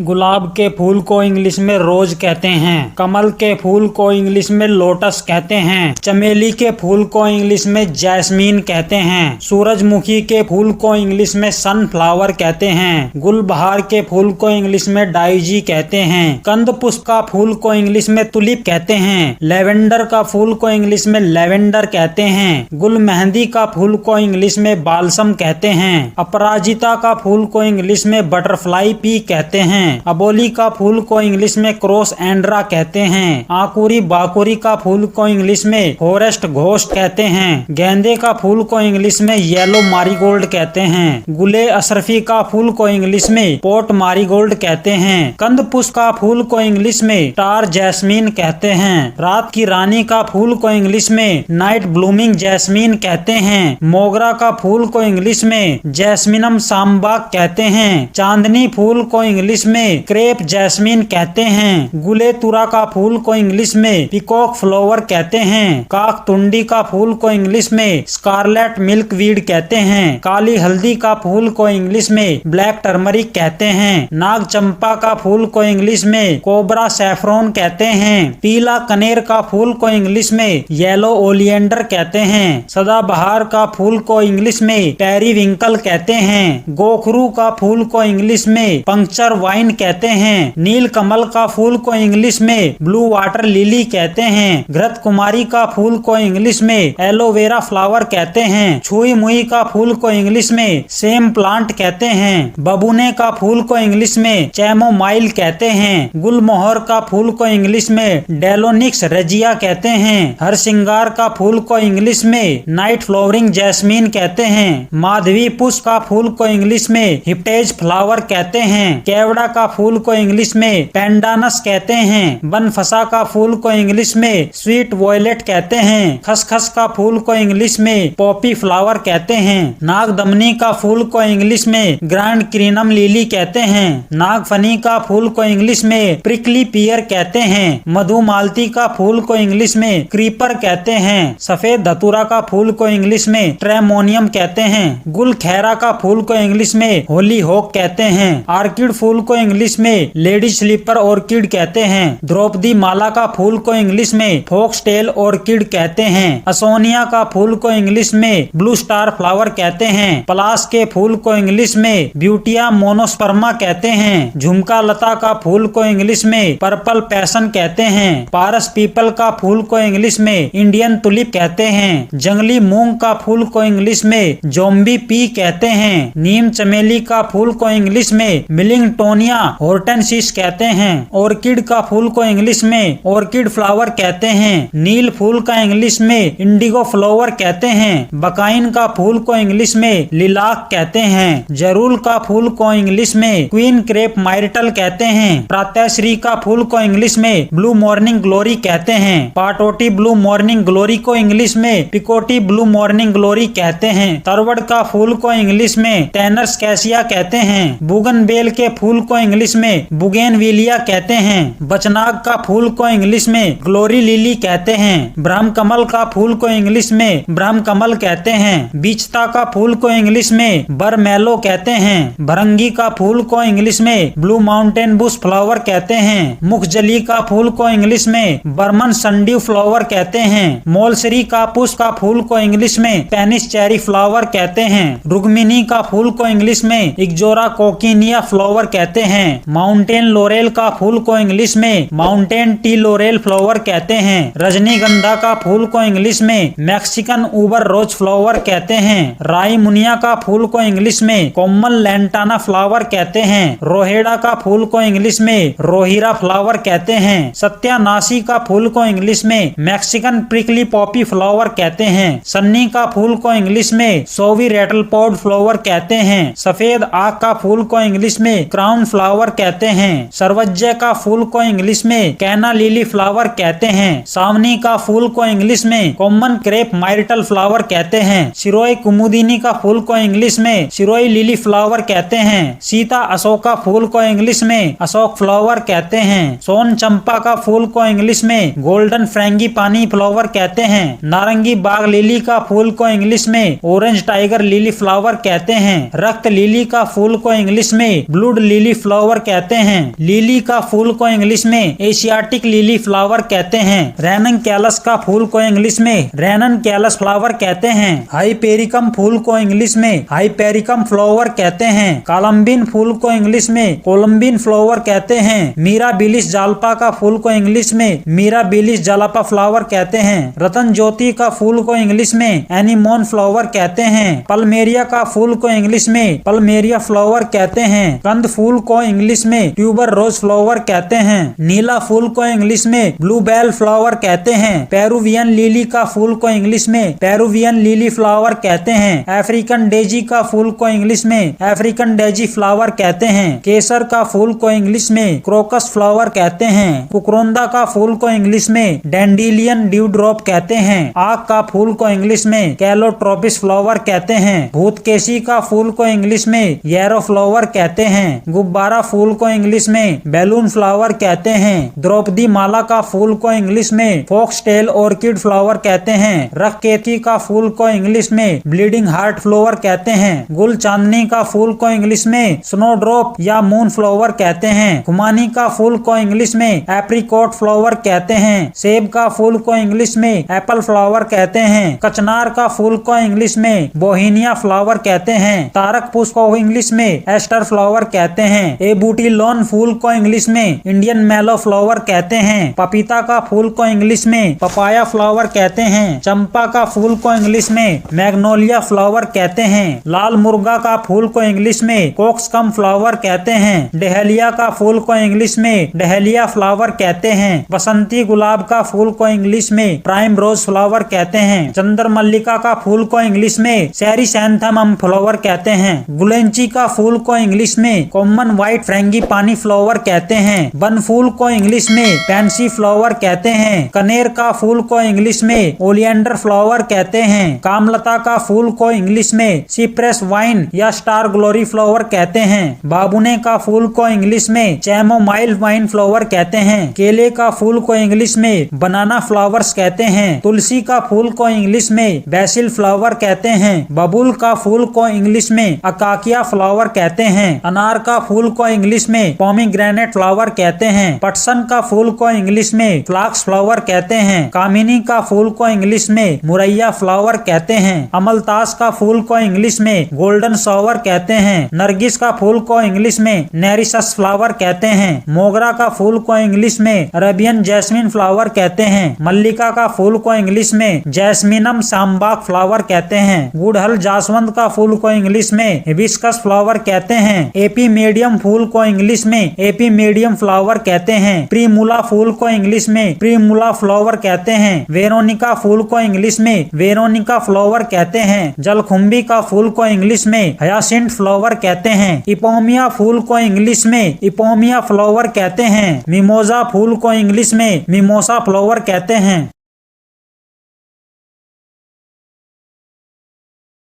गुलाब के फूल को इंग्लिश में रोज कहते हैं। कमल के फूल को इंग्लिश में लोटस कहते हैं। चमेली के फूल को इंग्लिश में जैस्मीन कहते हैं। सूरजमुखी के फूल को इंग्लिश में सनफ्लावर कहते हैं। गुलबहार के फूल को इंग्लिश में डाइजी कहते हैं। कंद पुष्प का फूल को इंग्लिश में तुलिप कहते हैं। लेवेंडर का फूल को इंग्लिश में लेवेंडर कहते हैं। गुल मेहंदी का फूल को इंग्लिश में बालसम कहते हैं। अपराजिता का फूल को इंग्लिश में बटरफ्लाई पी कहते हैं। अबोली का फूल को इंग्लिश में क्रॉस एंड्रा कहते हैं। आकुरी बाकुरी का फूल को इंग्लिश में फॉरेस्ट घोस्ट कहते हैं। गेंदे का फूल को इंग्लिश में येलो मारीगोल्ड कहते हैं। गुले अशरफी का फूल को इंग्लिश में पोट मारीगोल्ड कहते हैं। कंद पुष्प का फूल को इंग्लिश में स्टार जैस्मीन कहते हैं। रात की रानी का फूल को इंग्लिश में नाइट ब्लूमिंग जैस्मीन कहते हैं। मोगरा का फूल को इंग्लिश में जैस्मिनम सांबाग कहते हैं। चांदनी फूल को इंग्लिश में क्रेप जैस्मीन कहते हैं। गुले तुरा का फूल को इंग्लिश में पिकॉक फ्लावर कहते हैं। काकतुंडी का फूल को इंग्लिश में स्कारलेट मिल्कवीड कहते हैं। काली हल्दी का फूल को इंग्लिश में ब्लैक टर्मरिक कहते हैं। नाग चंपा का फूल को इंग्लिश में कोबरा सैफरॉन कहते हैं। पीला कनेर का फूल को इंग्लिश में येलो ओलिएंडर कहते हैं। सदाबहार का फूल को इंग्लिश में पेरीविंकल कहते हैं। गोखरू का फूल को इंग्लिश में पंक्चर वाइन कहते हैं। नील कमल का फूल को इंग्लिश में ब्लू वाटर लिली कहते हैं। घृत कुमारी का फूल को इंग्लिश में एलोवेरा फ्लावर कहते हैं। छुई मुई का फूल को इंग्लिश में सेम प्लांट कहते हैं। बबूने का फूल को इंग्लिश में चैमोमाइल कहते हैं। गुलमोहर का फूल को इंग्लिश में डेलोनिक्स रेजिया कहते हैं। हरसिंगार का फूल को इंग्लिश में नाइट फ्लावरिंग जैस्मीन कहते हैं। माधवी पुष्प का फूल को इंग्लिश में हिप्टेज फ्लावर कहते हैं। केवड़ा का फूल को इंग्लिश में पेंडानस कहते हैं। बनफसा का फूल को इंग्लिश में स्वीट वॉयलेट कहते हैं। खसखस का फूल को इंग्लिश में पॉपी फ्लावर कहते हैं। नागदमनी का फूल को इंग्लिश में ग्रैंड क्रीनम लिली कहते हैं। नागफनी का फूल को इंग्लिश में प्रिकली पियर कहते हैं। मधुमालती का फूल को इंग्लिश में क्रीपर कहते हैं। सफेद धतूरा का फूल को इंग्लिश में ट्रेमोनियम कहते हैं। गुल खैरा का फूल को इंग्लिश में होली होक कहते हैं। आर्किड फूल को इंग्लिश में लेडी स्लीपर ऑर्किड कहते हैं। द्रौपदी माला का फूल को इंग्लिश में फोक्सटेल ऑर्किड कहते हैं। असोनिया का फूल को इंग्लिश में ब्लू स्टार फ्लावर कहते हैं। पलास के फूल को इंग्लिश में ब्यूटिया मोनोस्पर्मा कहते हैं। झुमका लता का फूल को इंग्लिश में पर्पल पैशन कहते हैं। पारस पीपल का फूल को इंग्लिश में इंडियन तुलिप कहते हैं। जंगली मूंग का फूल को इंग्लिश में जोम्बी पी कहते हैं। नीम चमेली का फूल को इंग्लिश में मिलिंगटोनिया हॉर्टेंसिस कहते हैं। ऑर्किड का फूल को इंग्लिश में ऑर्किड फ्लावर कहते हैं। नील फूल का इंग्लिश में इंडिगो फ्लावर कहते हैं। बकाइन का फूल को इंग्लिश में लिलाक कहते हैं। जरूल का फूल को इंग्लिश में क्वीन क्रेप माइरटल कहते हैं। प्रातःश्री का फूल को इंग्लिश में ब्लू मॉर्निंग ग्लोरी कहते हैं। पाटोटी ब्लू मॉर्निंग ग्लोरी को इंग्लिश में पिकोटी ब्लू मॉर्निंग ग्लोरी कहते हैं। तरवड़ का फूल को इंग्लिश में टेनर्स कैसिया कहते हैं। बुगनवेल के फूल को इंग्लिश में बुगेनविलिया कहते हैं। बचनाग का फूल को इंग्लिश में ग्लोरी लिली कहते हैं। ब्रह्म कमल का फूल को इंग्लिश में ब्रह्म कमल कहते हैं। बीचता का फूल को इंग्लिश में बरमेलो कहते हैं। भरंगी का फूल को इंग्लिश में ब्लू माउंटेन बुश फ्लावर कहते हैं। मुखजली का फूल को इंग्लिश में बर्मन संडीव फ्लावर कहते हैं। मोलसरी का पुष्प का फूल को इंग्लिश में पेनिस चेरी फ्लावर कहते हैं। रुगमिनी का फूल को इंग्लिश में इग्जोरा कोकिनिया फ्लावर कहते हैं। माउंटेन लोरेल का फूल को इंग्लिश में माउंटेन टी लोरेल फ्लावर कहते हैं। रजनीगंधा का फूल को इंग्लिश में मैक्सिकन उबर रोज फ्लावर कहते हैं। राई मुनिया का फूल को इंग्लिश में कॉमन लैंटाना फ्लावर कहते हैं। रोहेड़ा का फूल को इंग्लिश में रोहिरा फ्लावर कहते हैं। सत्यानाशी का फूल को इंग्लिश में मैक्सिकन प्रिकली पॉपी फ्लावर कहते हैं। सन्नी का फूल को इंग्लिश में सोवी रेटल पॉड फ्लावर कहते हैं। सफेद आग का फूल को इंग्लिश में क्राउन फ्लावर कहते हैं। सर्वज्य का फूल को इंग्लिश में कैना लिली फ्लावर कहते हैं। सावनी का फूल को इंग्लिश में कॉमन क्रेप माइरटल फ्लावर कहते हैं। सिरोई कुमुदिनी का फूल को इंग्लिश में सिरोई लिली फ्लावर कहते हैं। सीता अशोका फूल को इंग्लिश में अशोक फ्लावर कहते हैं। सोन चंपा का फूल को इंग्लिश में गोल्डन फ्रेंगीपानी फ्लावर कहते हैं। नारंगी बाग लिली का फूल को इंग्लिश में ऑरेंज टाइगर लिली फ्लावर कहते हैं। रक्त लिली का फूल को इंग्लिश में ब्लूड लिली फ्लावर कहते हैं। लिली का फूल को इंग्लिश में एशियाटिक लिली फ्लावर कहते हैं। रैननकेलस का फूल को इंग्लिश में रैननकेलस फ्लावर कहते हैं। हाइपेरिकम फूल को इंग्लिश में हाइपेरिकम फ्लावर कहते हैं। कोलंबिन फूल को इंग्लिश में कोलंबिन फ्लावर कहते हैं। मिराबिलिस जाल्पा का फूल को इंग्लिश में मिराबिलिस जाल्पा फ्लावर कहते हैं। रतन ज्योति का फूल को इंग्लिश में एनीमोन फ्लावर कहते हैं। पल्मेरिया का फूल को इंग्लिश में पल्मेरिया फ्लावर कहते हैं। कंद फूल को इंग्लिश में ट्यूबर रोज फ्लावर कहते हैं। नीला फूल को इंग्लिश में ब्लूबेल फ्लावर कहते हैं। पेरुवियन लिली का फूल को इंग्लिश में पेरुवियन लिली फ्लावर कहते हैं। अफ्रीकन डेजी का फूल को इंग्लिश में अफ्रीकन डेजी फ्लावर कहते हैं। केसर का फूल को इंग्लिश में क्रोकस फ्लावर कहते हैं। कुकरोंदा का फूल को इंग्लिश में डैंडिलियन ड्यूड्रॉप कहते हैं। आक का फूल को इंग्लिश में कैलोट्रोपिस फ्लावर कहते हैं। भूतकेशी का फूल को इंग्लिश में येरो फ्लावर कहते हैं। गुब्बारा फूल को इंग्लिश में बैलून फ्लावर कहते हैं। द्रौपदी माला का फूल को इंग्लिश में फॉक्सटेल ऑर्किड फ्लावर कहते हैं। रखकेती का फूल को इंग्लिश में ब्लीडिंग हार्ट फ्लावर कहते हैं। गुल चांदनी का फूल को इंग्लिश में स्नोड्रॉप या मून फ्लावर कहते हैं। खुमानी का फूल को इंग्लिश में एप्रिकॉट फ्लावर कहते हैं। सेब का फूल को इंग्लिश में एप्पल फ्लावर कहते हैं। कचनार का फूल को इंग्लिश में बोहिनिया फ्लावर कहते हैं। तारक पुष्प को इंग्लिश में एस्टर फ्लावर कहते हैं। एबूटिलोन फूल को इंग्लिश में इंडियन मेलो फ्लावर कहते हैं। पपीता का फूल को इंग्लिश में पपाया फ्लावर कहते हैं। चंपा का फूल को इंग्लिश में मैग्नोलिया फ्लावर कहते हैं। लाल मुर्गा का फूल को इंग्लिश में कोक्सकम फ्लावर कहते हैं। डहेलिया का फूल को इंग्लिश में डहेलिया फ्लावर कहते हैं। बसंती गुलाब का फूल को इंग्लिश में प्राइम रोज फ्लावर कहते हैं। चंद्रमल्लिका का फूल को इंग्लिश में सेरिसैंथमम फ्लावर कहते हैं। गुलेंची का फूल को इंग्लिश में कॉमन व्हाइट फ्रेंगिपानी फ्लावर कहते हैं। बनफूल को इंग्लिश में पैंसी फ्लावर कहते हैं। कनेर का फूल को इंग्लिश में ओलियंडर फ्लावर कहते हैं। कामलता का फूल को इंग्लिश में सिप्रेस वाइन या स्टार ग्लोरी फ्लावर कहते हैं। बाबुने का फूल को इंग्लिश में चैमोमाइल वाइन फ्लावर कहते हैं। केले का फूल को इंग्लिश में बनाना फ्लावर्स कहते हैं। तुलसी का फूल को इंग्लिश में बेसिल फ्लावर कहते हैं। बबूल का फूल को इंग्लिश में अकाकिया फ्लावर कहते हैं। अनार का फूल को इंग्लिश में पोमीग्रेनेट फ्लावर कहते हैं। पटसन का फूल को इंग्लिश में फ्लाक्स फ्लावर कहते हैं। कामिनी का फूल को इंग्लिश में मुरैया फ्लावर कहते हैं। अमलतास का फूल को इंग्लिश में गोल्डन शॉवर कहते हैं। नरगिस का फूल को इंग्लिश में नेरिसस फ्लावर कहते हैं। मोगरा का फूल को इंग्लिश में अरेबियन जैस्मिन फ्लावर कहते हैं। मल्लिका का फूल को इंग्लिश में जैस्मिनम सांबाक फ्लावर कहते हैं। गुड़हल जासवंत का फूल को इंग्लिश में हिबिस्कस फ्लावर कहते हैं। एपीमेडियम फूल को इंग्लिश में एपीमेडियम फ्लावर कहते हैं। प्रीमुला फूल को इंग्लिश में प्रीमुला फ्लावर कहते हैं। वेरोनिका फूल को इंग्लिश में वेरोनिका फ्लावर कहते हैं। जलकुंभी का फूल को इंग्लिश में हयासिंथ फ्लावर कहते हैं। इपोमिया फूल को इंग्लिश में इपोमिया फ्लावर कहते हैं। मिमोजा फूल को इंग्लिश में मिमोसा फ्लावर कहते हैं।